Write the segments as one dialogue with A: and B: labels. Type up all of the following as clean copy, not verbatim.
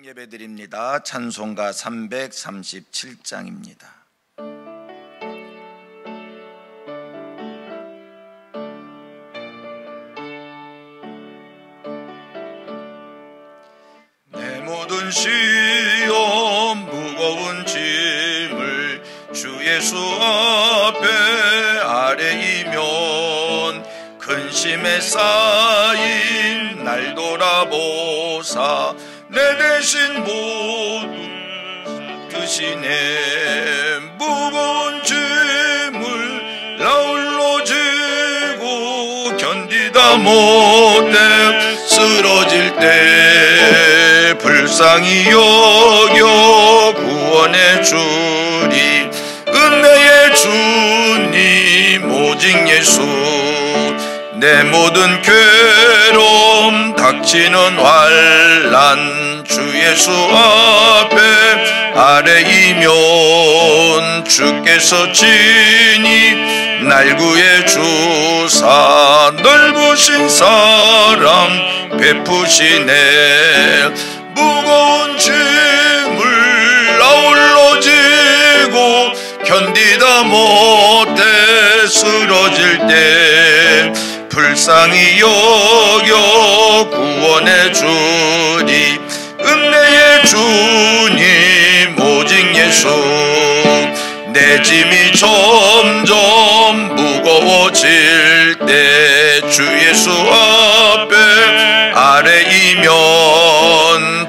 A: 예배드립니다. 찬송가 337장입니다. 내 모든 시험 무거운 짐을 주 예수 앞에 아뢰이면 근심에 쌓인 날 돌아보사 내 대신 모두 드시네. 무거운 짐을 나 홀로 지고 견디다 못해 쓰러질 때 불쌍히 여겨 구원해 주리. 은혜의 주님 오직 예수. 내 모든 괴로움 닥치는 환난 주 예수 앞에 아뢰이면 주께서 친히 날 구해 주사 넓으신 사랑 베푸시네. 무거운 짐을 나 홀로 지고 견디다 못해 쓰러질 때 불쌍히 여겨 구원해 주리. 은혜의 주님 오직 예수. 내 짐이 점점 무거워질 때 주 예수 앞에 아뢰이면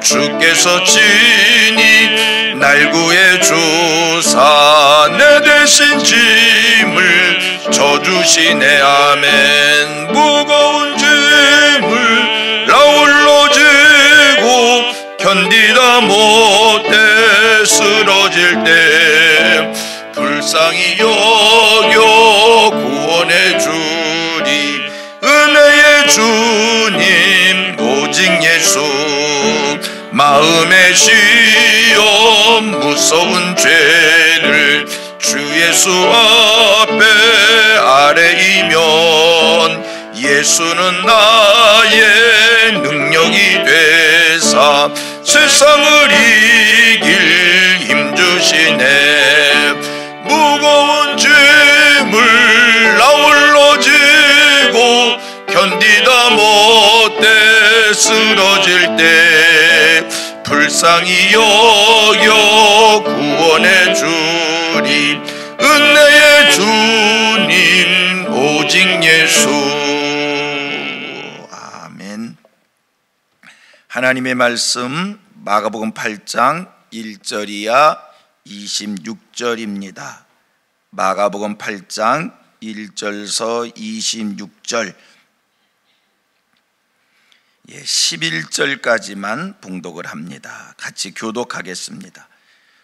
A: 주께서 친히 날 구해 주사 내 대신 짐을 져주시네. 아멘. 무거운 짐을 나 홀로 지고 견디다 못해 쓰러질 때 불쌍히 여겨 구원해 주리. 은혜의 주님 오직 예수. 마음의 시험 무서운 죄를 주 예수 앞에 아뢰이면 예수는 나의 능력이 되사 세상을 이길 힘주시네. 무거운 짐을 나 홀로 지고 견디다 못해 쓰러질 때 불쌍히 여겨 구원해 주리. 은혜의 주님 오직 예수. 아멘. 하나님의 말씀 마가복음 8장 1절이야 26절입니다. 마가복음 8장 1절서 26절, 11절까지만 봉독을 합니다. 같이 교독하겠습니다.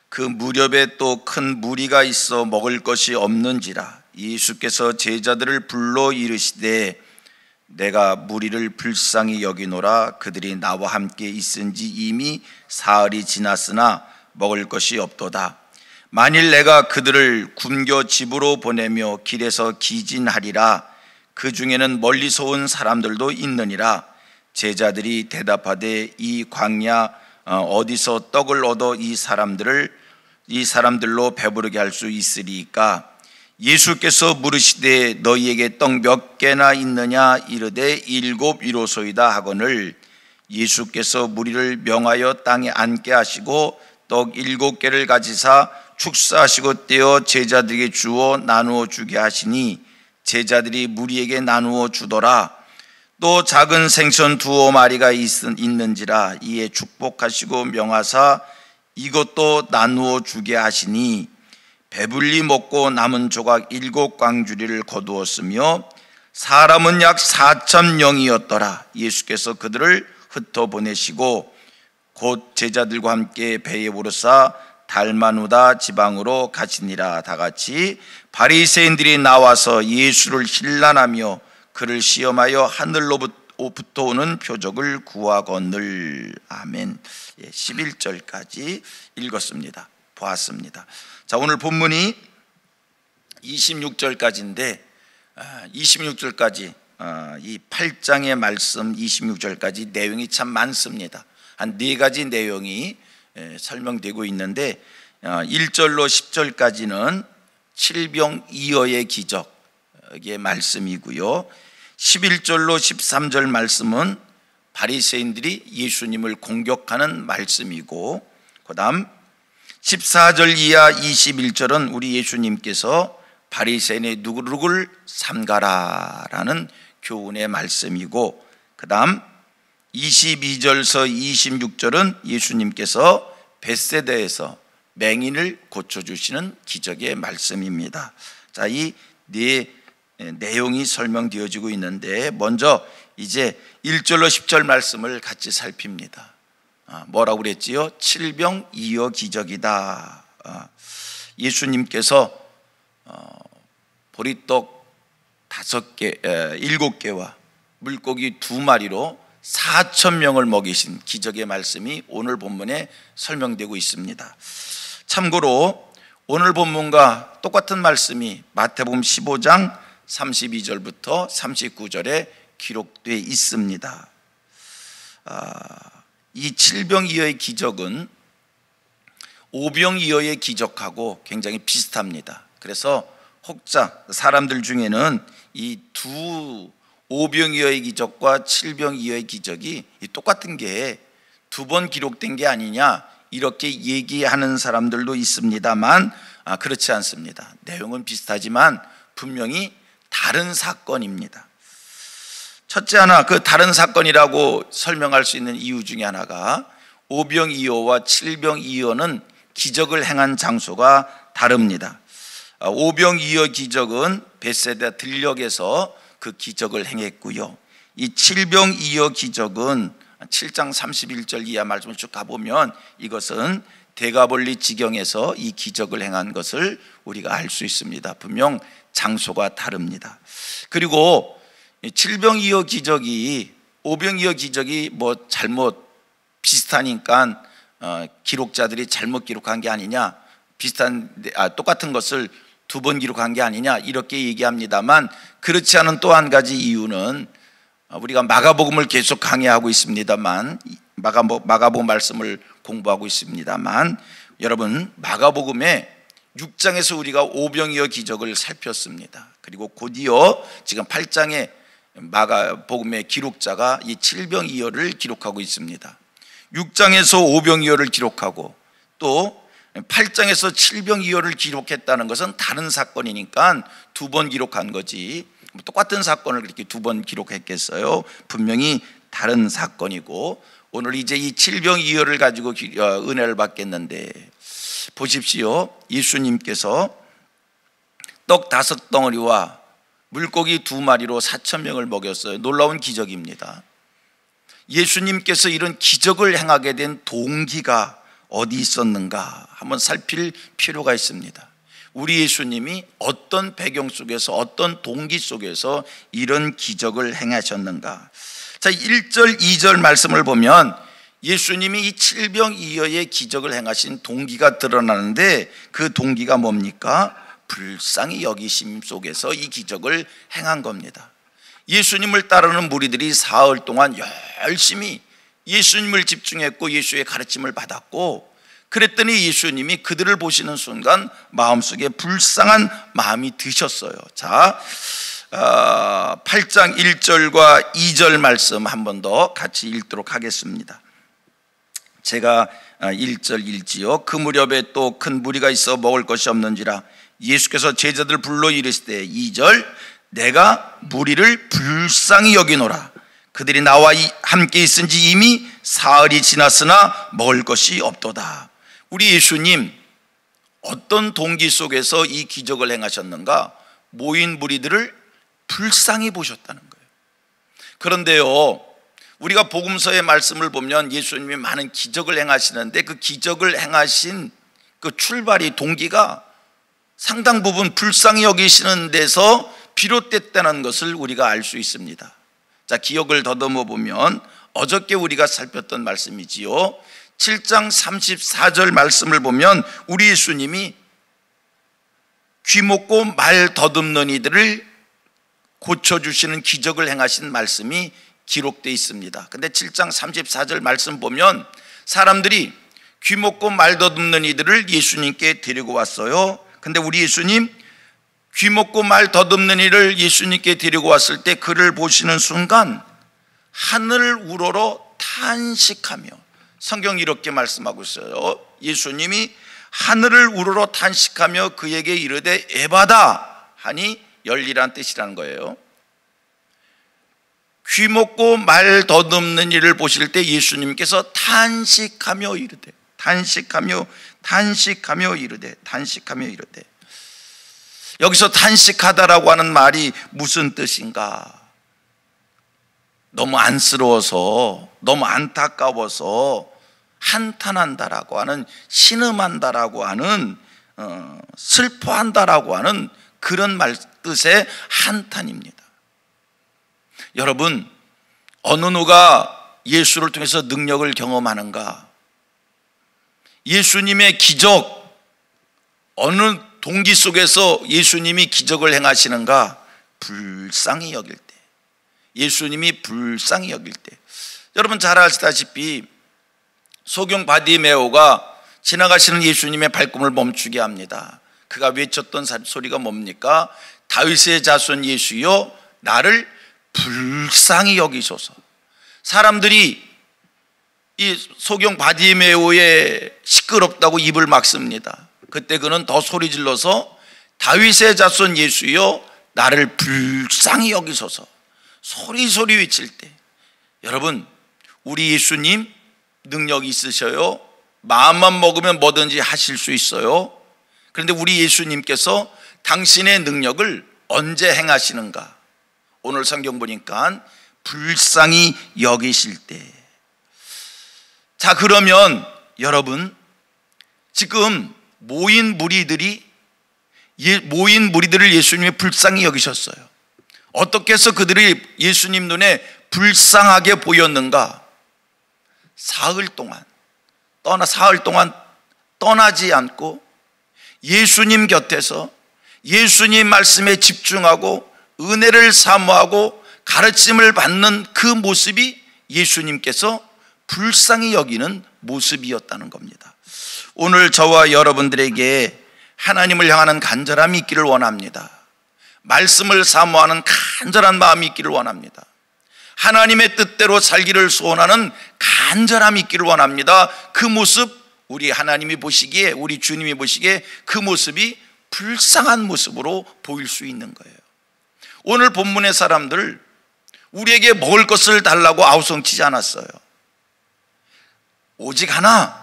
A: 그 무렵에 또 큰 무리가 있어 먹을 것이 없는지라 예수께서 제자들을 불러 이르시되 내가 무리를 불쌍히 여기노라. 그들이 나와 함께 있은지 이미 사흘이 지났으나 먹을 것이 없도다. 만일 내가 그들을 굶겨 집으로 보내며 길에서 기진하리라. 그 중에는 멀리서 온 사람들도 있느니라. 제자들이 대답하되 이 광야 어디서 떡을 얻어 이 사람들로 배부르게 할 수 있으리까? 예수께서 물으시되 너희에게 떡 몇 개나 있느냐? 이르되 7 이로소이다 하거늘 예수께서 무리를 명하여 땅에 앉게 하시고 떡 7개를 가지사 축사하시고 떼어 제자들에게 주어 나누어 주게 하시니 제자들이 무리에게 나누어 주더라. 또 작은 생선 2 마리가 있는지라 이에 축복하시고 명하사 이것도 나누어 주게 하시니 배불리 먹고 남은 조각 7 광주리를 거두었으며 사람은 약 4,000명이었더라. 예수께서 그들을 흩어 보내시고 곧 제자들과 함께 배에 오르사 달마누다 지방으로 가시니라. 다 같이 바리새인들이 나와서 예수를 힐난하며 그를 시험하여 하늘로부터 오는 표적을 구하거늘. 아멘. 11절까지 읽었습니다. 보았습니다. 자, 오늘 본문이 26절까지인데 26절까지 이 8장의 말씀 26절까지 내용이 참 많습니다. 한 네 가지 내용이 설명되고 있는데 1절로 10절까지는 칠병이어의 기적의 말씀이고요, 11절로 13절 말씀은 바리새인들이 예수님을 공격하는 말씀이고, 그 다음 14절 이하 21절은 우리 예수님께서 바리새인의 누구를 삼가라라는 교훈의 말씀이고, 그 다음 22절서 26절은 예수님께서 벳세다에서 맹인을 고쳐주시는 기적의 말씀입니다. 자, 이 네 내용이 설명되어지고 있는데, 먼저 이제 1절로 10절 말씀을 같이 살핍니다. 뭐라고 그랬지요? 칠병이어 기적이다. 예수님께서 보리떡 7개와 물고기 2마리로 4,000명을 먹이신 기적의 말씀이 오늘 본문에 설명되고 있습니다. 참고로 오늘 본문과 똑같은 말씀이 마태복음 15장 32절부터 39절에 기록되어 있습니다. 이 칠병이어의 기적은 오병이어의 기적하고 굉장히 비슷합니다. 그래서 혹자 사람들 중에는 이 두 오병이어의 기적과 칠병이어의 기적이 똑같은 게 2번 기록된 게 아니냐 이렇게 얘기하는 사람들도 있습니다만 그렇지 않습니다. 내용은 비슷하지만 분명히 다른 사건입니다. 첫째 하나, 그 다른 사건이라고 설명할 수 있는 이유 중에 하나가 오병이어와 칠병이어는 기적을 행한 장소가 다릅니다. 오병이어 기적은 벳세다 들녘에서 그 기적을 행했고요, 이 칠병이어 기적은 7장 31절 이하 말씀을 쭉 가보면 이것은 대가볼리 지경에서 이 기적을 행한 것을 우리가 알 수 있습니다. 분명 장소가 다릅니다. 그리고 칠병이어 기적이 오병이어 기적이 뭐 잘못 비슷하니까 기록자들이 잘못 기록한 게 아니냐, 똑같은 것을 2번 기록한 게 아니냐 이렇게 얘기합니다만, 그렇지 않은 또 한 가지 이유는 우리가 마가복음을 계속 강의하고 있습니다만, 마가복음 말씀을 공부하고 있습니다만, 여러분 마가복음에 6장에서 우리가 오병이어 기적을 살폈습니다. 그리고 곧이어 지금 8장에 마가복음의 기록자가 이 칠병이어를 기록하고 있습니다. 6장에서 오병이어를 기록하고 또 8장에서 칠병이어를 기록했다는 것은 다른 사건이니까 2번 기록한 거지, 똑같은 사건을 그렇게 2번 기록했겠어요? 분명히 다른 사건이고, 오늘 이제 이 칠병이어를 가지고 은혜를 받겠는데, 보십시오. 예수님께서 떡 5덩어리와 물고기 2마리로 4,000명을 먹였어요. 놀라운 기적입니다. 예수님께서 이런 기적을 행하게 된 동기가 어디 있었는가 한번 살필 필요가 있습니다. 우리 예수님이 어떤 배경 속에서, 어떤 동기 속에서 이런 기적을 행하셨는가. 자, 1절 2절 말씀을 보면 예수님이 이 칠병이어의 기적을 행하신 동기가 드러나는데, 그 동기가 뭡니까? 불쌍히 여기심 속에서 이 기적을 행한 겁니다. 예수님을 따르는 무리들이 사흘 동안 열심히 예수님을 집중했고 예수의 가르침을 받았고, 그랬더니 예수님이 그들을 보시는 순간 마음속에 불쌍한 마음이 드셨어요. 자, 8장 1절과 2절 말씀 한 번 더 같이 읽도록 하겠습니다. 제가 1절 읽지요. 그 무렵에 또 큰 무리가 있어 먹을 것이 없는지라 예수께서 제자들을 불러 이르시되, 2절, 내가 무리를 불쌍히 여기노라. 그들이 나와 함께 있은지 이미 사흘이 지났으나 먹을 것이 없도다. 우리 예수님 어떤 동기 속에서 이 기적을 행하셨는가? 모인 무리들을 불쌍히 보셨다는 거예요. 그런데요, 우리가 복음서의 말씀을 보면 예수님이 많은 기적을 행하시는데, 그 기적을 행하신 그 출발이, 동기가 상당 부분 불쌍히 여기시는 데서 비롯됐다는 것을 우리가 알 수 있습니다. 자, 기억을 더듬어 보면 어저께 우리가 살폈던 말씀이지요. 7장 34절 말씀을 보면 우리 예수님이 귀먹고 말 더듬는 이들을 고쳐주시는 기적을 행하신 말씀이 기록되어 있습니다. 근데 7장 34절 말씀 보면 사람들이 귀 먹고 말 더듬는 이들을 예수님께 데리고 왔어요. 근데 우리 예수님 귀 먹고 말 더듬는 이를 예수님께 데리고 왔을 때 그를 보시는 순간 하늘 우러러 탄식하며, 성경이 이렇게 말씀하고 있어요. 예수님이 하늘을 우러러 탄식하며 그에게 이르되 에바다 하니 열리란 뜻이라는 거예요. 귀 먹고 말 더듬는 이를 보실 때 예수님께서 탄식하며 이르되 여기서 탄식하다라고 하는 말이 무슨 뜻인가? 너무 안쓰러워서, 너무 안타까워서 한탄한다라고 하는, 신음한다라고 하는, 슬퍼한다라고 하는 그런 말 뜻의 한탄입니다. 여러분, 어느 누가 예수를 통해서 능력을 경험하는가? 예수님의 기적, 어느 동기 속에서 예수님이 기적을 행하시는가? 불쌍히 여길 때, 예수님이 불쌍히 여길 때. 여러분 잘 아시다시피 소경 바디메오가 지나가시는 예수님의 발꿈을 멈추게 합니다. 그가 외쳤던 소리가 뭡니까? 다윗의 자손 예수여 나를 불쌍히 여기소서. 사람들이 이 소경 바디메오의 시끄럽다고 입을 막습니다. 그때 그는 더 소리 질러서 다윗의 자손 예수여 나를 불쌍히 여기소서 소리 외칠 때, 여러분 우리 예수님 능력이 있으셔요. 마음만 먹으면 뭐든지 하실 수 있어요. 그런데 우리 예수님께서 당신의 능력을 언제 행하시는가? 오늘 성경 보니까 불쌍히 여기실 때. 자, 그러면 여러분 지금 모인 무리들을 예수님이 불쌍히 여기셨어요. 어떻게 해서 그들이 예수님 눈에 불쌍하게 보였는가? 사흘 동안 떠나지 않고 예수님 곁에서 예수님 말씀에 집중하고 은혜를 사모하고 가르침을 받는 그 모습이 예수님께서 불쌍히 여기는 모습이었다는 겁니다. 오늘 저와 여러분들에게 하나님을 향하는 간절함이 있기를 원합니다. 말씀을 사모하는 간절한 마음이 있기를 원합니다. 하나님의 뜻대로 살기를 소원하는 간절함이 있기를 원합니다. 그 모습, 우리 하나님이 보시기에, 우리 주님이 보시기에 그 모습이 불쌍한 모습으로 보일 수 있는 거예요. 오늘 본문의 사람들 우리에게 먹을 것을 달라고 아우성치지 않았어요. 오직 하나,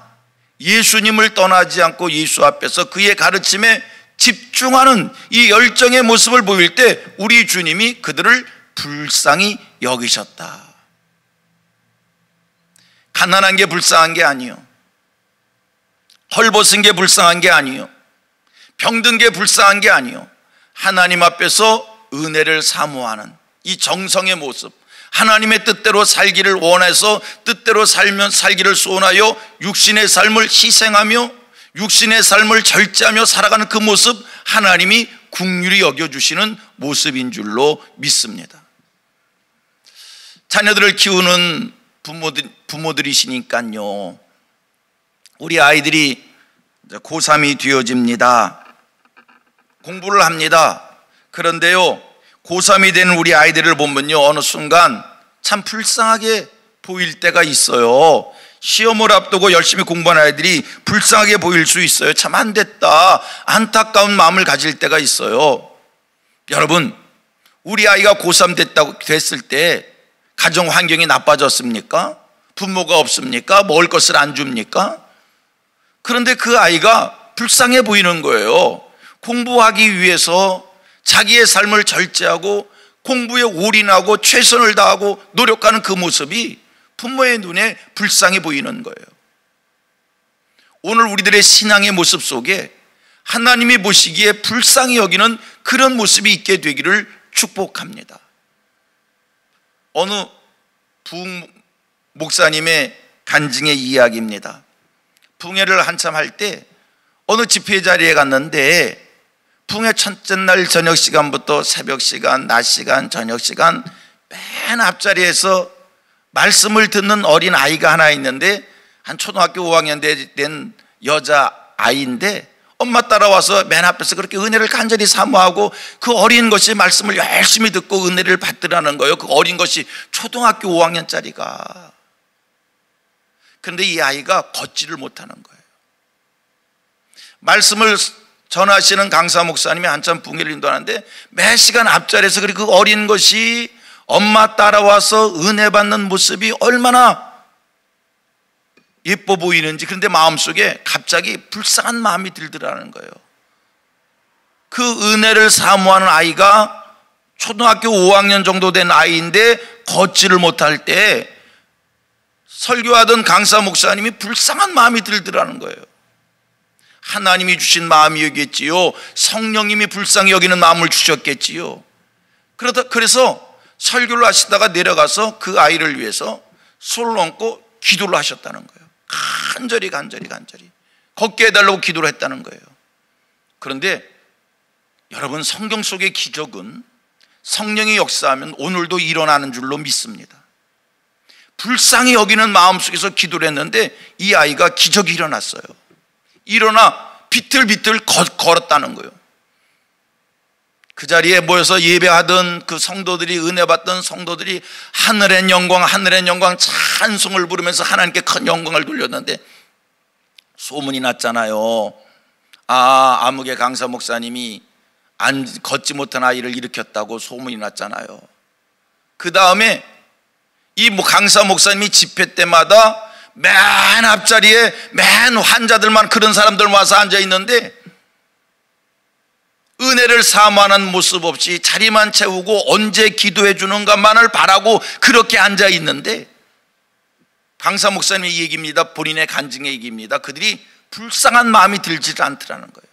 A: 예수님을 떠나지 않고 예수 앞에서 그의 가르침에 집중하는 이 열정의 모습을 보일 때 우리 주님이 그들을 불쌍히 여기셨다. 가난한 게 불쌍한 게 아니요, 헐벗은 게 불쌍한 게 아니요, 병든 게 불쌍한 게 아니요, 하나님 앞에서 은혜를 사모하는 이 정성의 모습, 하나님의 뜻대로 살기를 원해서 뜻대로 살기를 소원하여 육신의 삶을 희생하며 육신의 삶을 절제하며 살아가는 그 모습, 하나님이 긍휼히 여겨주시는 모습인 줄로 믿습니다. 자녀들을 키우는 부모들이시니까요, 우리 아이들이 고3이 되어집니다. 공부를 합니다. 그런데요, 고3이 되는 우리 아이들을 보면요, 어느 순간 참 불쌍하게 보일 때가 있어요. 시험을 앞두고 열심히 공부하는 아이들이 불쌍하게 보일 수 있어요. 참 안 됐다, 안타까운 마음을 가질 때가 있어요. 여러분, 우리 아이가 고3 됐을 때 가정 환경이 나빠졌습니까? 부모가 없습니까? 먹을 것을 안 줍니까? 그런데 그 아이가 불쌍해 보이는 거예요. 공부하기 위해서 자기의 삶을 절제하고 공부에 올인하고 최선을 다하고 노력하는 그 모습이 부모의 눈에 불쌍해 보이는 거예요. 오늘 우리들의 신앙의 모습 속에 하나님이 보시기에 불쌍히 여기는 그런 모습이 있게 되기를 축복합니다. 어느 부흥 목사님의 간증의 이야기입니다. 부흥회를 한참 할 때 어느 집회 자리에 갔는데 부흥회 첫째 날 저녁 시간부터 새벽 시간, 낮 시간, 저녁 시간 맨 앞자리에서 말씀을 듣는 어린 아이가 하나 있는데, 한 초등학교 5학년 된 여자 아이인데, 엄마 따라와서 맨 앞에서 그렇게 은혜를 간절히 사모하고 그 어린 것이 말씀을 열심히 듣고 은혜를 받으라는 거예요. 그 어린 것이 초등학교 5학년짜리가. 그런데 이 아이가 걷지를 못하는 거예요. 말씀을 전하시는 강사 목사님이 한참 붕괴를 인도하는데, 매 시간 앞자리에서 그 어린 것이 엄마 따라와서 은혜 받는 모습이 얼마나 예뻐 보이는지, 그런데 마음속에 갑자기 불쌍한 마음이 들더라는 거예요. 그 은혜를 사모하는 아이가 초등학교 5학년 정도 된 아이인데 걷지를 못할 때 설교하던 강사 목사님이 불쌍한 마음이 들더라는 거예요. 하나님이 주신 마음이었겠지요, 성령님이 불쌍히 여기는 마음을 주셨겠지요. 그래서 설교를 하시다가 내려가서 그 아이를 위해서 손을 얹고 기도를 하셨다는 거예요. 간절히 걷게 해달라고 기도를 했다는 거예요. 그런데 여러분, 성경 속의 기적은 성령이 역사하면 오늘도 일어나는 줄로 믿습니다. 불쌍히 여기는 마음속에서 기도를 했는데 이 아이가 기적이 일어났어요. 일어나 비틀비틀 걸었다는 거예요. 그 자리에 모여서 예배하던 그 성도들이, 은혜 받던 성도들이 하늘의 영광 찬송을 부르면서 하나님께 큰 영광을 돌렸는데 소문이 났잖아요. 아무개 강사 목사님이 걷지 못한 아이를 일으켰다고 소문이 났잖아요. 그 다음에 이 강사 목사님이 집회 때마다 맨 앞자리에 맨 환자들만, 그런 사람들만 와서 앉아 있는데 은혜를 사모하는 모습 없이 자리만 채우고 언제 기도해 주는가만을 바라고 그렇게 앉아 있는데, 강사 목사님의 얘기입니다. 본인의 간증의 얘기입니다. 그들이 불쌍한 마음이 들지 않더라는 거예요.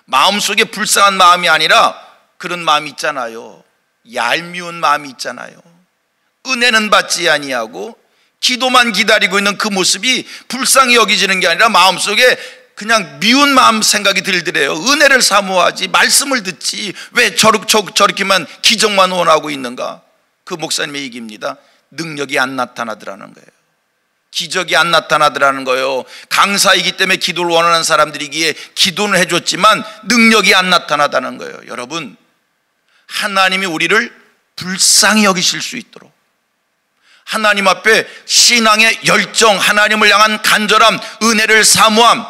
A: 마음속에 불쌍한 마음이 아니라 그런 마음이 있잖아요. 얄미운 마음이 있잖아요. 은혜는 받지 아니하고 기도만 기다리고 있는 그 모습이 불쌍히 여기지는 게 아니라 마음속에 그냥 미운 마음 생각이 들더래요. 은혜를 사모하지, 말씀을 듣지, 왜 저렇게만 기적만 원하고 있는가? 그 목사님의 얘기입니다. 능력이 안 나타나더라는 거예요. 기적이 안 나타나더라는 거예요. 강사이기 때문에 기도를 원하는 사람들이기에 기도는 해줬지만 능력이 안 나타나다는 거예요. 여러분, 하나님이 우리를 불쌍히 여기실 수 있도록 하나님 앞에 신앙의 열정, 하나님을 향한 간절함, 은혜를 사모함,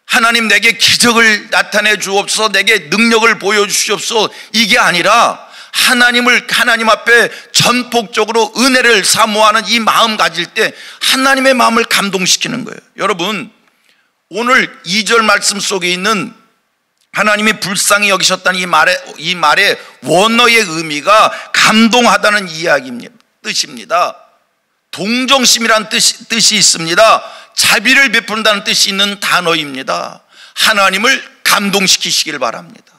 A: 하나님 내게 기적을 나타내 주옵소서, 내게 능력을 보여주시옵소서, 이게 아니라 하나님 앞에 전폭적으로 은혜를 사모하는 이 마음 가질 때 하나님의 마음을 감동시키는 거예요. 여러분, 오늘 2절 말씀 속에 있는 하나님이 불쌍히 여기셨다는 이 말의 원어의 의미가 감동하다는 이야기입니다. 뜻입니다. 동정심이란 뜻이 있습니다. 자비를 베푼다는 뜻이 있는 단어입니다. 하나님을 감동시키시길 바랍니다.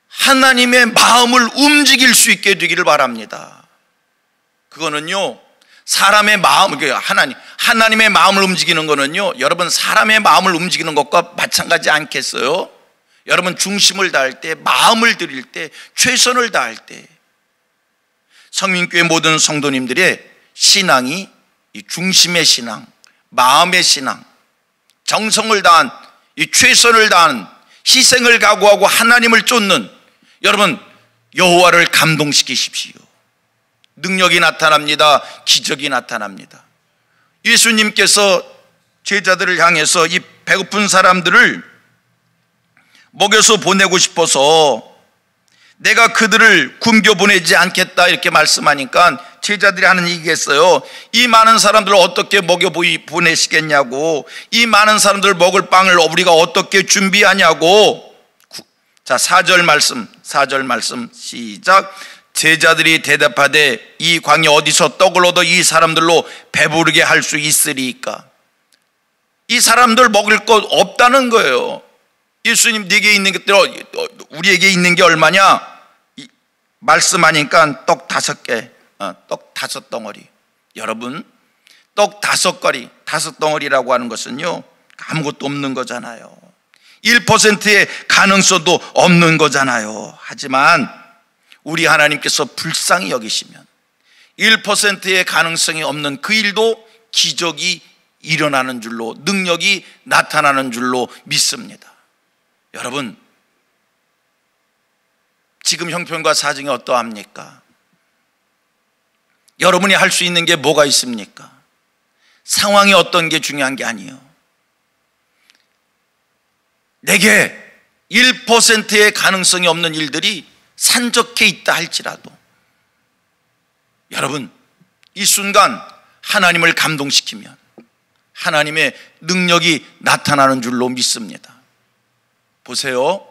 A: 하나님의 마음을 움직일 수 있게 되기를 바랍니다. 그거는요, 사람의 마음, 하나님의 마음을 움직이는 거는요, 여러분, 사람의 마음을 움직이는 것과 마찬가지 않겠어요? 여러분, 중심을 다할 때, 마음을 드릴 때, 최선을 다할 때, 성민교회 모든 성도님들의 신앙이 이 중심의 신앙, 마음의 신앙, 정성을 다한, 이 최선을 다한, 희생을 각오하고 하나님을 쫓는, 여러분, 여호와를 감동시키십시오. 능력이 나타납니다. 기적이 나타납니다. 예수님께서 제자들을 향해서 이 배고픈 사람들을 먹여서 보내고 싶어서 내가 그들을 굶겨 보내지 않겠다 이렇게 말씀하니까 제자들이 하는 얘기겠어요. 이 많은 사람들을 어떻게 먹여 보내시겠냐고, 이 많은 사람들 먹을 빵을 우리가 어떻게 준비하냐고. 자, 4절 말씀 시작. 제자들이 대답하되 이 광야 어디서 떡을 얻어 이 사람들로 배부르게 할 수 있으리까? 이 사람들 먹을 것 없다는 거예요. 예수님, 네게 있는 것대로 우리에게 있는 게 얼마냐? 말씀하니까 떡 5개, 떡 5덩어리. 여러분, 떡 5덩어리라고 하는 것은요, 아무것도 없는 거잖아요. 1%의 가능성도 없는 거잖아요. 하지만 우리 하나님께서 불쌍히 여기시면 1%의 가능성이 없는 그 일도 기적이 일어나는 줄로, 능력이 나타나는 줄로 믿습니다. 여러분, 지금 형편과 사정이 어떠합니까? 여러분이 할 수 있는 게 뭐가 있습니까? 상황이 어떤 게 중요한 게 아니에요. 내게 1%의 가능성이 없는 일들이 산적해 있다 할지라도 여러분, 이 순간 하나님을 감동시키면 하나님의 능력이 나타나는 줄로 믿습니다. 보세요,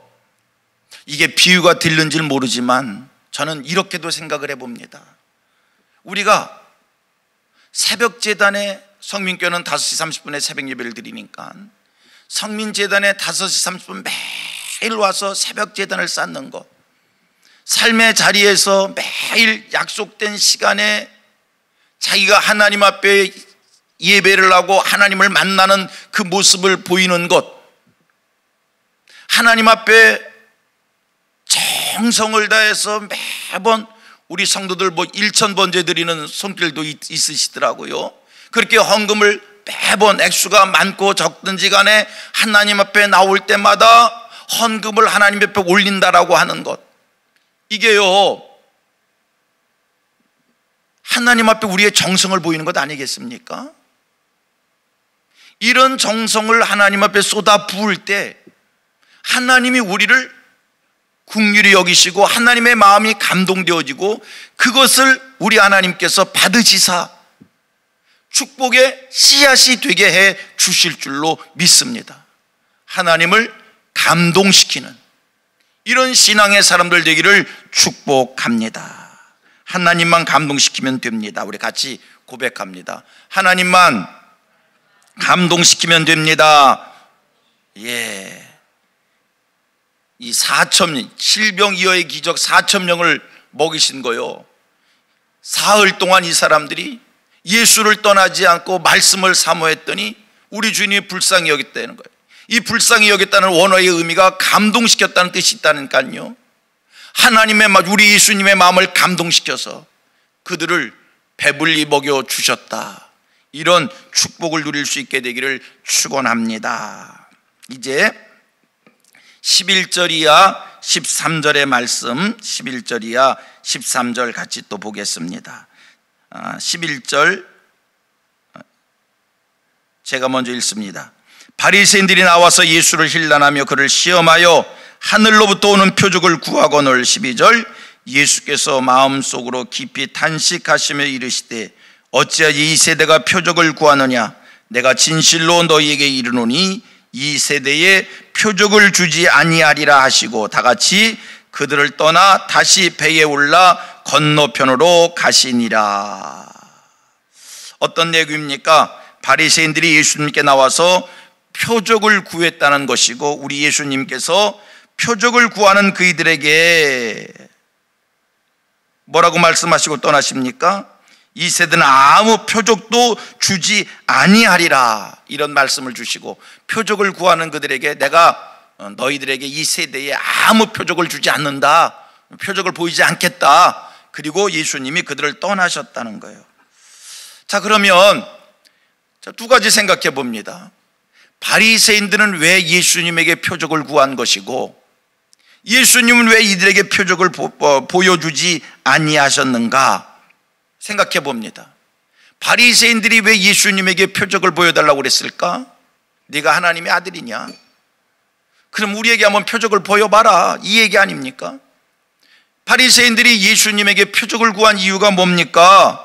A: 이게 비유가 들는지 모르지만 저는 이렇게도 생각을 해봅니다. 우리가 새벽재단에, 성민교회는 5시 30분에 새벽 예배를 드리니까 성민재단에 5시 30분 매일 와서 새벽재단을 쌓는 것, 삶의 자리에서 매일 약속된 시간에 자기가 하나님 앞에 예배를 하고 하나님을 만나는 그 모습을 보이는 것, 하나님 앞에 정성을 다해서 매번 우리 성도들 1,000번째 드리는 손길도 있으시더라고요. 그렇게 헌금을 매번 액수가 많고 적든지 간에 하나님 앞에 나올 때마다 헌금을 하나님 앞에 올린다라고 하는 것, 이게요 하나님 앞에 우리의 정성을 보이는 것 아니겠습니까? 이런 정성을 하나님 앞에 쏟아 부을 때 하나님이 우리를 긍휼히 여기시고 하나님의 마음이 감동되어지고 그것을 우리 하나님께서 받으시사 축복의 씨앗이 되게 해 주실 줄로 믿습니다. 하나님을 감동시키는 이런 신앙의 사람들 되기를 축복합니다. 하나님만 감동시키면 됩니다. 우리 같이 고백합니다. 하나님만 감동시키면 됩니다. 예. 이 4,000명, 질병이어의 기적 4,000명을 먹이신 거요. 사흘 동안 이 사람들이 예수를 떠나지 않고 말씀을 사모했더니 우리 주님이 불쌍히 여겼다는 거예요. 이 불쌍히 여겼다는 원어의 의미가 감동시켰다는 뜻이 있다니까요. 하나님의, 우리 예수님의 마음을 감동시켜서 그들을 배불리 먹여주셨다. 이런 축복을 누릴 수 있게 되기를 축원합니다. 이제 11절 이하 13절의 말씀, 11절 이하 13절 같이 또 보겠습니다. 11절 제가 먼저 읽습니다. 바리새인들이 나와서 예수를 힐난하며 그를 시험하여 하늘로부터 오는 표적을 구하거늘. 12절 예수께서 마음속으로 깊이 탄식하시며 이르시되 어찌하여 이 세대가 표적을 구하느냐? 내가 진실로 너희에게 이르노니 이 세대에 표적을 주지 아니하리라 하시고 다같이 그들을 떠나 다시 배에 올라 건너편으로 가시니라. 어떤 내용입니까? 바리새인들이 예수님께 나와서 표적을 구했다는 것이고 우리 예수님께서 표적을 구하는 그이들에게 뭐라고 말씀하시고 떠나십니까? 이 세대는 아무 표적도 주지 아니하리라, 이런 말씀을 주시고 표적을 구하는 그들에게 내가 너희들에게 이 세대에 아무 표적을 주지 않는다, 표적을 보이지 않겠다. 그리고 예수님이 그들을 떠나셨다는 거예요. 자, 그러면 두 가지 생각해 봅니다. 바리새인들은 왜 예수님에게 표적을 구한 것이고 예수님은 왜 이들에게 표적을 보여주지 아니하셨는가 생각해 봅니다. 바리새인들이 왜 예수님에게 표적을 보여달라고 그랬을까? 네가 하나님의 아들이냐? 그럼 우리에게 한번 표적을 보여봐라, 이 얘기 아닙니까? 바리새인들이 예수님에게 표적을 구한 이유가 뭡니까?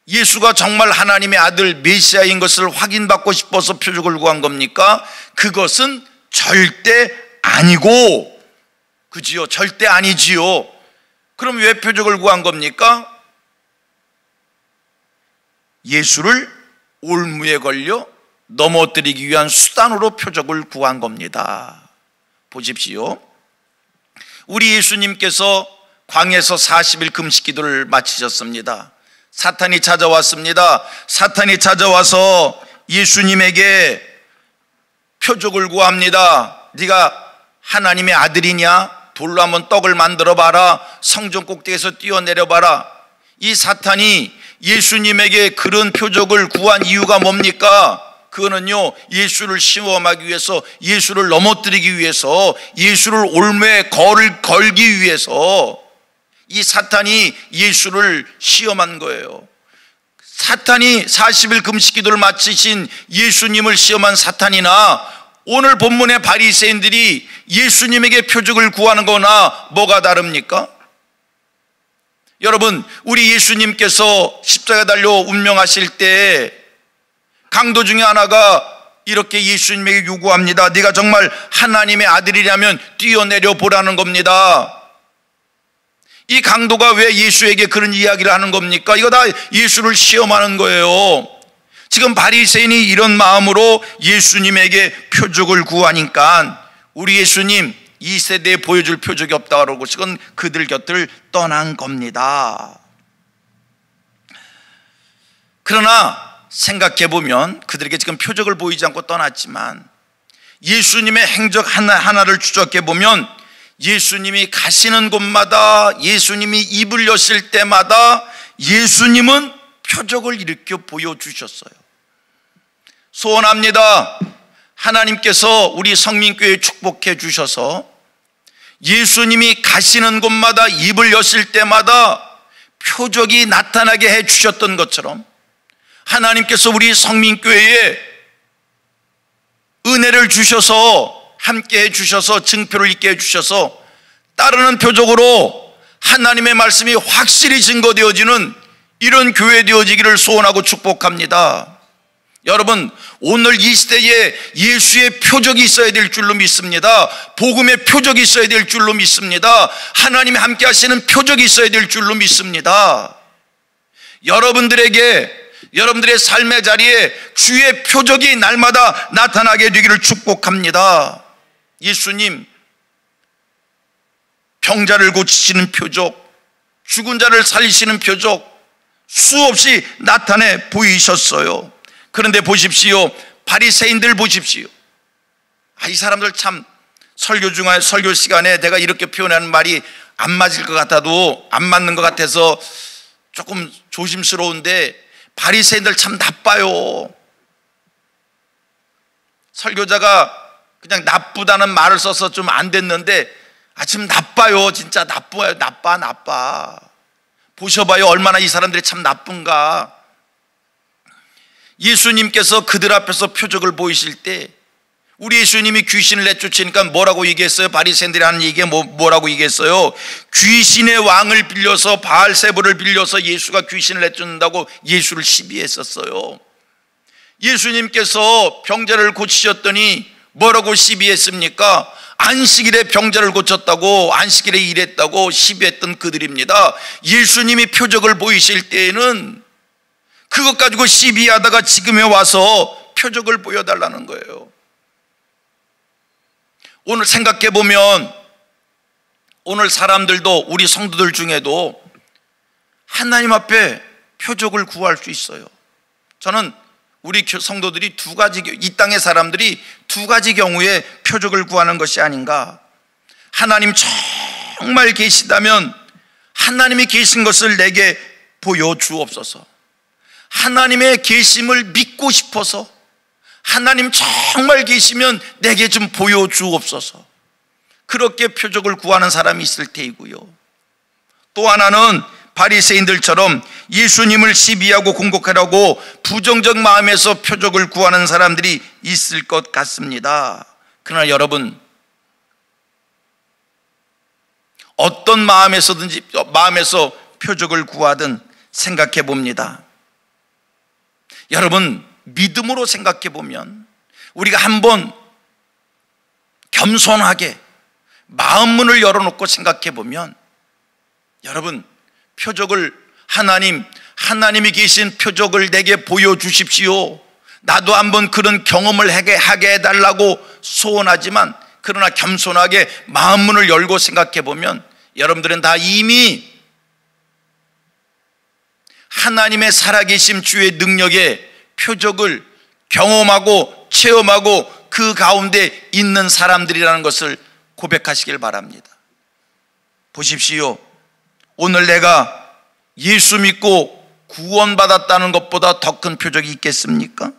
A: 예수가 정말 하나님의 아들 메시아인 것을 확인받고 싶어서 표적을 구한 겁니까? 그것은 절대 아니고, 그지요? 절대 아니지요. 그럼 왜 표적을 구한 겁니까? 예수를 올무에 걸려 넘어뜨리기 위한 수단으로 표적을 구한 겁니다. 보십시오. 우리 예수님께서 광야에서 40일 금식 기도를 마치셨습니다. 사탄이 찾아왔습니다. 사탄이 찾아와서 예수님에게 표적을 구합니다. 네가 하나님의 아들이냐? 돌로 한번 떡을 만들어 봐라, 성전 꼭대기에서 뛰어내려 봐라. 이 사탄이 예수님에게 그런 표적을 구한 이유가 뭡니까? 그거는요, 예수를 시험하기 위해서, 예수를 넘어뜨리기 위해서, 예수를 올무에 걸기 위해서 이 사탄이 예수를 시험한 거예요. 사탄이 40일 금식 기도를 마치신 예수님을 시험한 사탄이나 오늘 본문의 바리새인들이 예수님에게 표적을 구하는 거나 뭐가 다릅니까? 여러분, 우리 예수님께서 십자가에 달려 운명하실 때 강도 중에 하나가 이렇게 예수님에게 요구합니다. 네가 정말 하나님의 아들이라면 뛰어내려 보라는 겁니다. 이 강도가 왜 예수에게 그런 이야기를 하는 겁니까? 이거 다 예수를 시험하는 거예요. 지금 바리새인이 이런 마음으로 예수님에게 표적을 구하니까 우리 예수님 이 세대에 보여줄 표적이 없다 그러고 지금 그들 곁을 떠난 겁니다. 그러나 생각해보면 그들에게 지금 표적을 보이지 않고 떠났지만 예수님의 행적 하나하나를 추적해보면 예수님이 가시는 곳마다, 예수님이 입을 여실 때마다 예수님은 표적을 일으켜 보여주셨어요. 소원합니다. 하나님께서 우리 성민교회 축복해 주셔서 예수님이 가시는 곳마다 입을 여실 때마다 표적이 나타나게 해 주셨던 것처럼 하나님께서 우리 성민교회에 은혜를 주셔서 함께 해 주셔서 증표를 있게 해 주셔서 따르는 표적으로 하나님의 말씀이 확실히 증거되어지는 이런 교회 되어지기를 소원하고 축복합니다. 여러분, 오늘 이 시대에 예수의 표적이 있어야 될 줄로 믿습니다. 복음의 표적이 있어야 될 줄로 믿습니다. 하나님이 함께 하시는 표적이 있어야 될 줄로 믿습니다. 여러분들의 삶의 자리에 주의 표적이 날마다 나타나게 되기를 축복합니다. 예수님, 병자를 고치시는 표적, 죽은 자를 살리시는 표적 수없이 나타내 보이셨어요. 그런데 보십시오, 바리새인들 보십시오. 이 사람들 참 설교 시간에 내가 이렇게 표현하는 말이 안 맞을 것 같아도 안 맞는 것 같아서 조금 조심스러운데 바리새인들 참 나빠요. 설교자가 그냥 나쁘다는 말을 써서 좀 안 됐는데 참 나빠요. 진짜 나빠요. 나빠. 보셔봐요, 얼마나 이 사람들이 참 나쁜가. 예수님께서 그들 앞에서 표적을 보이실 때 우리 예수님이 귀신을 내쫓으니까 뭐라고 얘기했어요? 바리새인들이 하는 얘기가 뭐라고 얘기했어요? 귀신의 왕을 빌려서, 바알세불을 빌려서 예수가 귀신을 내쫓는다고 예수를 시비했었어요. 예수님께서 병자를 고치셨더니 뭐라고 시비했습니까? 안식일에 병자를 고쳤다고, 안식일에 일했다고 시비했던 그들입니다. 예수님이 표적을 보이실 때에는 그것 가지고 시비하다가 지금에 와서 표적을 보여달라는 거예요. 오늘 생각해보면 오늘 사람들도, 우리 성도들 중에도 하나님 앞에 표적을 구할 수 있어요. 저는 우리 성도들이 이 땅의 사람들이 두 가지 경우에 표적을 구하는 것이 아닌가. 하나님 정말 계시다면 하나님이 계신 것을 내게 보여주옵소서. 하나님의 계심을 믿고 싶어서 하나님 정말 계시면 내게 좀 보여주옵소서. 그렇게 표적을 구하는 사람이 있을 테이고요. 또 하나는 바리새인들처럼 예수님을 시비하고 공격하려고 부정적 마음에서 표적을 구하는 사람들이 있을 것 같습니다. 그러나 여러분, 어떤 마음에서 표적을 구하든 생각해 봅니다. 여러분, 믿음으로 생각해 보면 우리가 한번 겸손하게 마음 문을 열어놓고 생각해 보면, 여러분, 표적을 하나님이 계신 표적을 내게 보여주십시오. 나도 한번 그런 경험을 하게 해달라고 소원하지만, 그러나 겸손하게 마음 문을 열고 생각해 보면 여러분들은 다 이미 하나님의 살아계심, 주의 능력의 표적을 경험하고 체험하고 그 가운데 있는 사람들이라는 것을 고백하시길 바랍니다. 보십시오. 오늘 내가 예수 믿고 구원받았다는 것보다 더 큰 표적이 있겠습니까?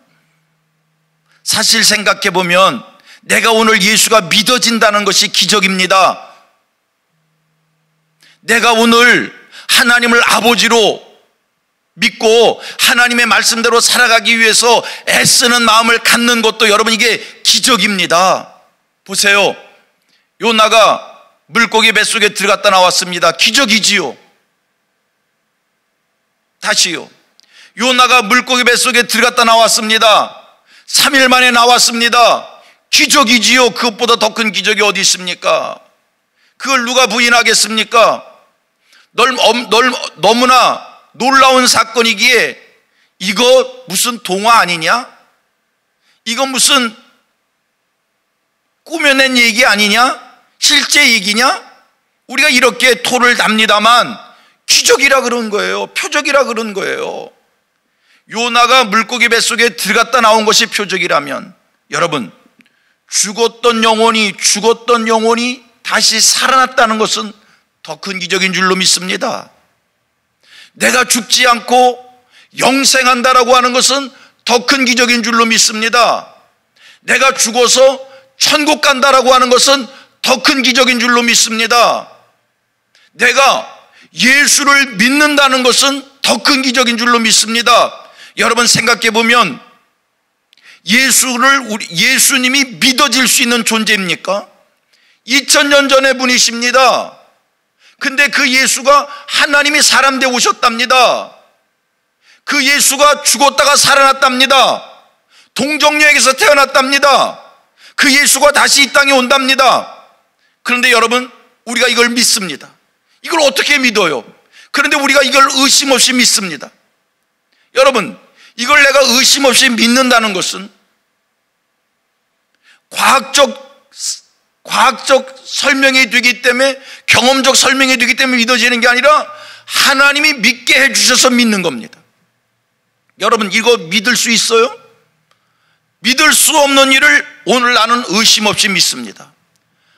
A: 사실 생각해 보면 내가 오늘 예수가 믿어진다는 것이 기적입니다. 내가 오늘 하나님을 아버지로 믿고 하나님의 말씀대로 살아가기 위해서 애쓰는 마음을 갖는 것도 여러분 이게 기적입니다. 보세요. 요나가 물고기 뱃속에 들어갔다 나왔습니다. 기적이지요. 다시요. 요나가 물고기 뱃속에 들어갔다 나왔습니다. 3일 만에 나왔습니다. 기적이지요. 그것보다 더 큰 기적이 어디 있습니까? 그걸 누가 부인하겠습니까? 너무나 놀라운 사건이기에 이거 무슨 동화 아니냐? 이거 무슨 꾸며낸 얘기 아니냐? 실제 얘기냐? 우리가 이렇게 토를 답니다만 기적이라 그런 거예요. 표적이라 그런 거예요. 요나가 물고기 뱃속에 들어갔다 나온 것이 표적이라면 여러분, 죽었던 영혼이 다시 살아났다는 것은 더 큰 기적인 줄로 믿습니다. 내가 죽지 않고 영생한다라고 하는 것은 더 큰 기적인 줄로 믿습니다. 내가 죽어서 천국 간다라고 하는 것은 더 큰 기적인 줄로 믿습니다. 내가 예수를 믿는다는 것은 더 큰 기적인 줄로 믿습니다. 여러분 생각해 보면 예수님이 믿어질 수 있는 존재입니까? 2000년 전의 분이십니다. 근데 그 예수가 하나님이 사람 되어 오셨답니다. 그 예수가 죽었다가 살아났답니다. 동정녀에게서 태어났답니다. 그 예수가 다시 이 땅에 온답니다. 그런데 여러분, 우리가 이걸 믿습니다. 이걸 어떻게 믿어요? 그런데 우리가 이걸 의심 없이 믿습니다. 여러분, 이걸 내가 의심 없이 믿는다는 것은 과학적 설명이 되기 때문에, 경험적 설명이 되기 때문에 믿어지는 게 아니라 하나님이 믿게 해주셔서 믿는 겁니다. 여러분, 이거 믿을 수 있어요? 믿을 수 없는 일을 오늘 나는 의심 없이 믿습니다.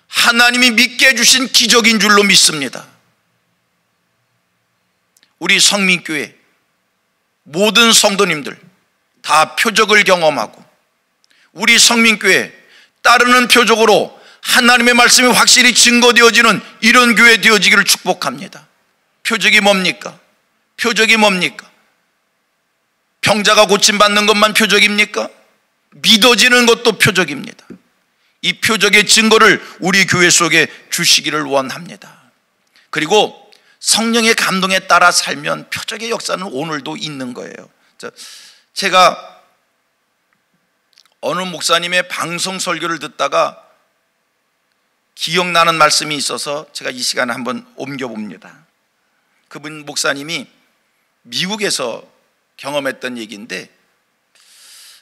A: 하나님이 믿게 해주신 기적인 줄로 믿습니다. 우리 성민교회 모든 성도님들 다 표적을 경험하고 우리 성민교회 따르는 표적으로 하나님의 말씀이 확실히 증거되어지는 이런 교회 되어지기를 축복합니다. 표적이 뭡니까? 표적이 뭡니까? 병자가 고침받는 것만 표적입니까? 믿어지는 것도 표적입니다. 이 표적의 증거를 우리 교회 속에 주시기를 원합니다. 그리고 성령의 감동에 따라 살면 표적의 역사는 오늘도 있는 거예요. 제가 어느 목사님의 방송 설교를 듣다가 기억나는 말씀이 있어서 제가 이 시간에 한번 옮겨봅니다. 그분 목사님이 미국에서 경험했던 얘기인데,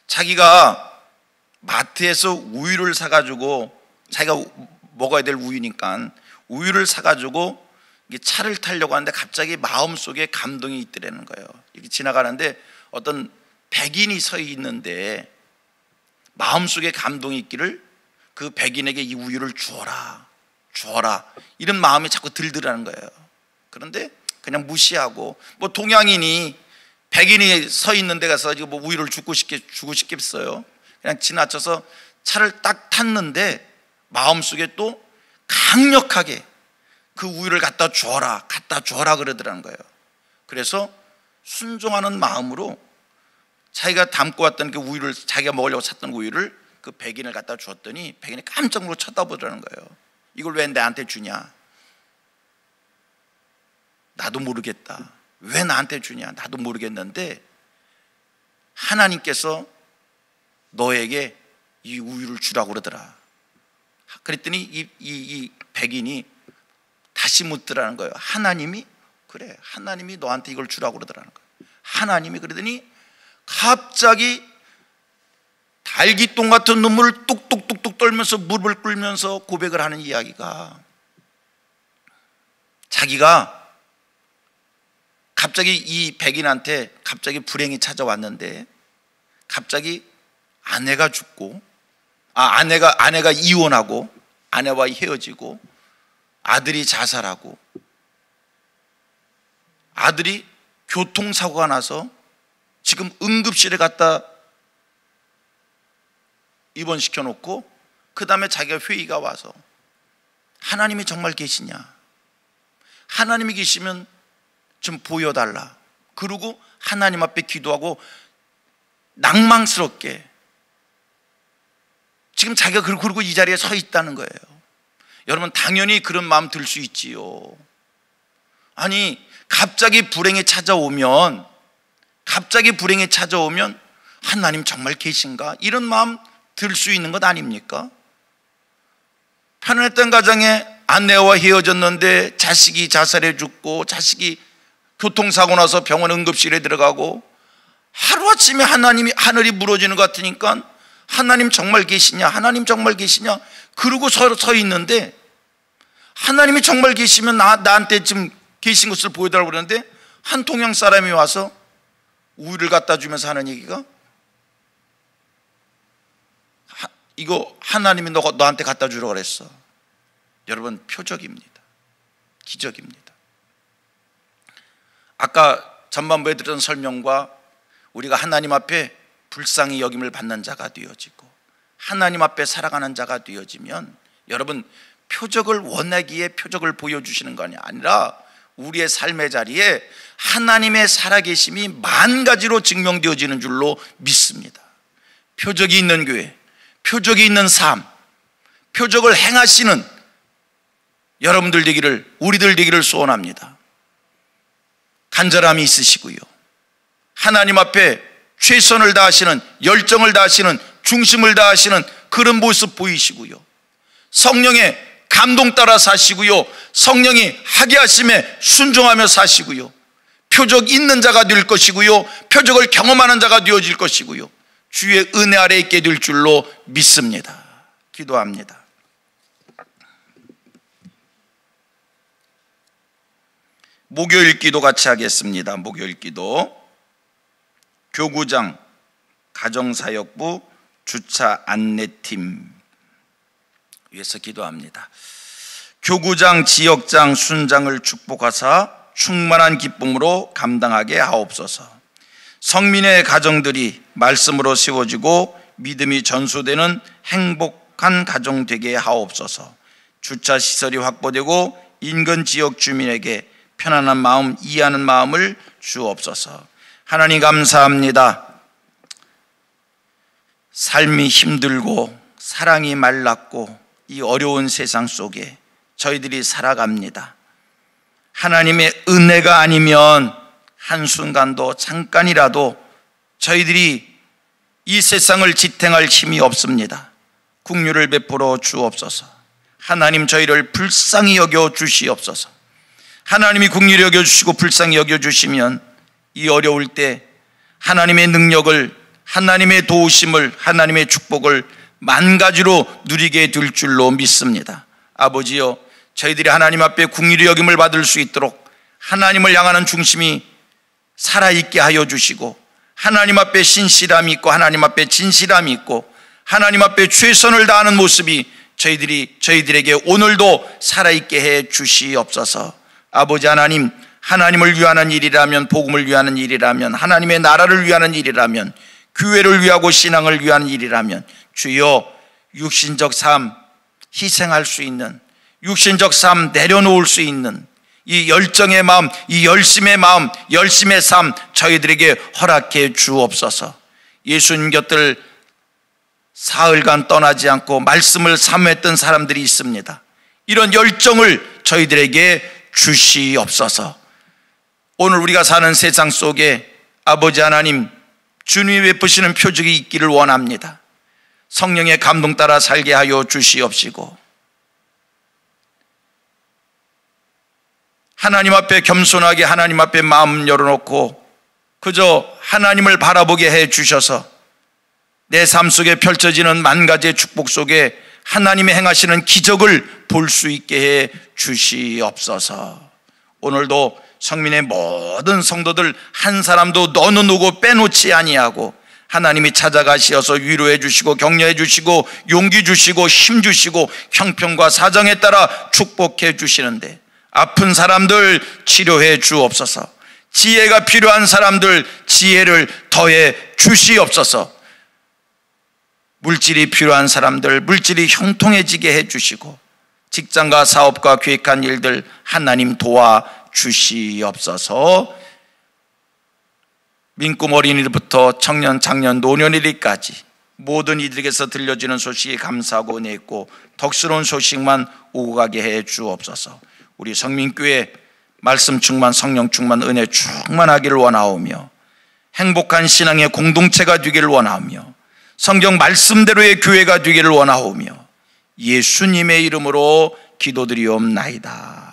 A: 자기가 마트에서 우유를 사가지고, 자기가 먹어야 될 우유니까 우유를 사가지고 차를 타려고 하는데 갑자기 마음속에 감동이 있더라는 거예요. 이렇게 지나가는데 어떤 백인이 서 있는데 마음속에 감동이 있기를 그 백인에게 이 우유를 주어라 이런 마음이 자꾸 들더라는 거예요. 그런데 그냥 무시하고, 뭐 동양인이 백인이 서 있는 데 가서 뭐 우유를 주고 싶겠어요. 그냥 지나쳐서 차를 딱 탔는데 마음속에 또 강력하게 그 우유를 갖다 주어라 그러더라는 거예요. 그래서 순종하는 마음으로 자기가 담고 왔던 그 우유를, 자기가 먹으려고 샀던 우유를 그 백인을 갖다 주었더니 백인이 깜짝 놀라 쳐다보더라는 거예요. 이걸 왜 나한테 주냐? 나도 모르겠다. 왜 나한테 주냐? 나도 모르겠는데 하나님께서 너에게 이 우유를 주라고 그러더라. 그랬더니 이 백인이 다시 묻더라는 거예요. 하나님이? 그래, 하나님이 너한테 이걸 주라고 그러더라는 거예요. 하나님이? 그러더니 갑자기 달기똥 같은 눈물을 뚝뚝뚝뚝 떨면서 무릎을 꿇으면서 고백을 하는 이야기가, 자기가 갑자기 이 백인한테 갑자기 불행이 찾아왔는데, 갑자기 아내가 죽고, 아내가 이혼하고 아내와 헤어지고 아들이 자살하고 아들이 교통사고가 나서 지금 응급실에 갖다 입원시켜 놓고 그 다음에 자기가 회의가 와서 하나님이 정말 계시냐, 하나님이 계시면 좀 보여달라, 그러고 하나님 앞에 기도하고 낭망스럽게 지금 자기가 그러고 이 자리에 서 있다는 거예요. 여러분, 당연히 그런 마음 들 수 있지요. 아니, 갑자기 불행이 찾아오면 하나님 정말 계신가? 이런 마음 들 수 있는 것 아닙니까? 편안했던 가정에 아내와 헤어졌는데 자식이 자살해 죽고 자식이 교통사고 나서 병원 응급실에 들어가고 하루아침에 하늘이 무너지는 것 같으니까 하나님 정말 계시냐, 하나님 정말 계시냐, 그러고 서 있는데 하나님이 정말 계시면 나한테 지금 계신 것을 보여달라고 그러는데 한 동양 사람이 와서 우유를 갖다 주면서 하는 얘기가 이거 하나님이 너한테 갖다 주라고 그랬어. 여러분, 표적입니다. 기적입니다. 아까 전반부에 들은 설명과 우리가 하나님 앞에 불쌍히 여김을 받는 자가 되어지고 하나님 앞에 살아가는 자가 되어지면, 여러분, 표적을 원하기에 표적을 보여주시는 것이 아니라 우리의 삶의 자리에 하나님의 살아계심이 만 가지로 증명되어지는 줄로 믿습니다. 표적이 있는 교회, 표적이 있는 삶, 표적을 행하시는 여러분들 되기를, 우리들 되기를 소원합니다. 간절함이 있으시고요, 하나님 앞에 최선을 다하시는, 열정을 다하시는, 중심을 다하시는 그런 모습 보이시고요, 성령의 감동 따라 사시고요, 성령이 하게 하심에 순종하며 사시고요, 표적 있는 자가 될 것이고요, 표적을 경험하는 자가 되어질 것이고요, 주의 은혜 아래 있게 될 줄로 믿습니다. 기도합니다. 목요일 기도 같이 하겠습니다. 목요일 기도, 교구장, 가정사역부, 주차 안내팀 위해서 기도합니다. 교구장, 지역장, 순장을 축복하사 충만한 기쁨으로 감당하게 하옵소서. 성민의 가정들이 말씀으로 세워지고 믿음이 전수되는 행복한 가정 되게 하옵소서. 주차 시설이 확보되고 인근 지역 주민에게 편안한 마음, 이해하는 마음을 주옵소서. 하나님 감사합니다. 삶이 힘들고 사랑이 말랐고 이 어려운 세상 속에 저희들이 살아갑니다. 하나님의 은혜가 아니면 한순간도 잠깐이라도 저희들이 이 세상을 지탱할 힘이 없습니다. 긍휼을 베풀어 주옵소서. 하나님, 저희를 불쌍히 여겨 주시옵소서. 하나님이 긍휼히 여겨 주시고 불쌍히 여겨 주시면 이 어려울 때 하나님의 능력을, 하나님의 도우심을, 하나님의 축복을 만 가지로 누리게 될 줄로 믿습니다. 아버지여, 저희들이 하나님 앞에 긍휼히 여김을 받을 수 있도록 하나님을 향하는 중심이 살아있게 하여 주시고, 하나님 앞에 신실함이 있고 하나님 앞에 진실함이 있고 하나님 앞에 최선을 다하는 모습이 저희들에게 오늘도 살아있게 해 주시옵소서. 아버지 하나님, 하나님을 위하는 일이라면, 복음을 위하는 일이라면, 하나님의 나라를 위하는 일이라면, 교회를 위하고 신앙을 위하는 일이라면 주여, 육신적 삶 희생할 수 있는, 육신적 삶 내려놓을 수 있는 이 열정의 마음, 이 열심의 마음, 열심의 삶 저희들에게 허락해 주옵소서. 예수님 곁을 사흘간 떠나지 않고 말씀을 사모했던 사람들이 있습니다. 이런 열정을 저희들에게 주시옵소서. 오늘 우리가 사는 세상 속에 아버지 하나님, 주님이 베푸시는 표적이 있기를 원합니다. 성령의 감동 따라 살게 하여 주시옵시고, 하나님 앞에 겸손하게 하나님 앞에 마음 열어놓고 그저 하나님을 바라보게 해 주셔서 내 삶 속에 펼쳐지는 만 가지의 축복 속에 하나님이 행하시는 기적을 볼 수 있게 해 주시옵소서. 오늘도 성민의 모든 성도들 한 사람도 어느 누구 빼놓지 아니하고 하나님이 찾아가시어서 위로해 주시고 격려해 주시고 용기 주시고 힘 주시고 형편과 사정에 따라 축복해 주시는데, 아픈 사람들 치료해 주옵소서. 지혜가 필요한 사람들 지혜를 더해 주시옵소서. 물질이 필요한 사람들 물질이 형통해지게 해 주시고, 직장과 사업과 계획한 일들 하나님 도와 주시옵소서. 민금 어린이부터 청년, 장년, 노년일까지 모든 이들에게서 들려지는 소식이 감사하고 은혜 있고 덕스러운 소식만 오고 가게 해 주옵소서. 우리 성민교회 말씀 충만, 성령 충만, 은혜 충만하기를 원하오며, 행복한 신앙의 공동체가 되기를 원하오며, 성경 말씀대로의 교회가 되기를 원하오며, 예수님의 이름으로 기도드리옵나이다.